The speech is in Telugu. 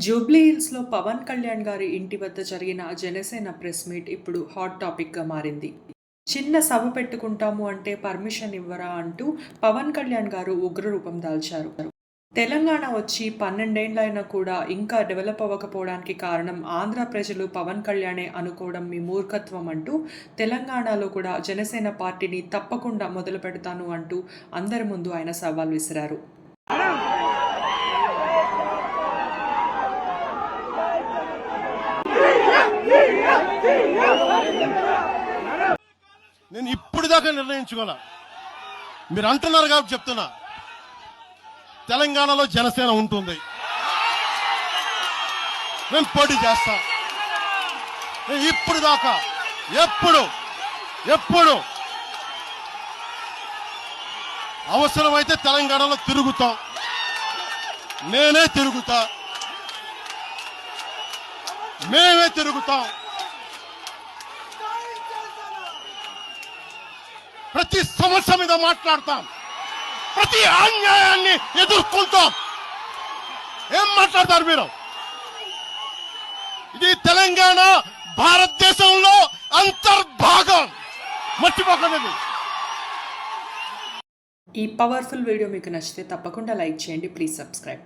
జూబ్లీ హిల్స్‌లో పవన్ కళ్యాణ్ గారి ఇంటి వద్ద జరిగిన జనసేన ప్రెస్ మీట్ ఇప్పుడు హాట్ టాపిక్‌గా మారింది. చిన్న సభ పెట్టుకుంటాము అంటే పర్మిషన్ ఇవ్వరా అంటూ పవన్ కళ్యాణ్ గారు ఉగ్రరూపం దాల్చారు. తెలంగాణ వచ్చి 12 ఏళ్లైనా కూడా ఇంకా డెవలప్ అవ్వకపోవడానికి కారణం ఆంధ్ర ప్రజలు పవన్ కళ్యాణే అనుకోవడం మీ మూర్ఖత్వం అంటూ తెలంగాణలో కూడా జనసేన పార్టీని తప్పకుండా మొదలుపెడతాను అంటూ అందరి ముందు ఆయన సవాల్ విసిరారు. నేను ఇప్పుడు దాకా నిర్ణయించుకోలే. మీరు అంటున్నారు కాబట్టి చెప్తున్నా, తెలంగాణలో జనసేన ఉంటుంది, నేను పోటీ చేస్తా. ఇప్పుడు దాకా ఎప్పుడు అవసరమైతే తెలంగాణలో తిరుగుతాం, నేనే తిరుగుతా, మేమే తిరుగుతాం. ప్రతి సమస్య మీద మాట్లాడతాం, ప్రతి అన్యాయాన్ని ఎదుర్కొంటాం. ఏం మాట్లాడతారు మీరు? ఇది తెలంగాణ భారతదేశంలో అంతర్భాగం, మర్చిపోకండి. ఈ పవర్ఫుల్ వీడియో మీకు నచ్చితే తప్పకుండా లైక్ చేయండి. Please subscribe.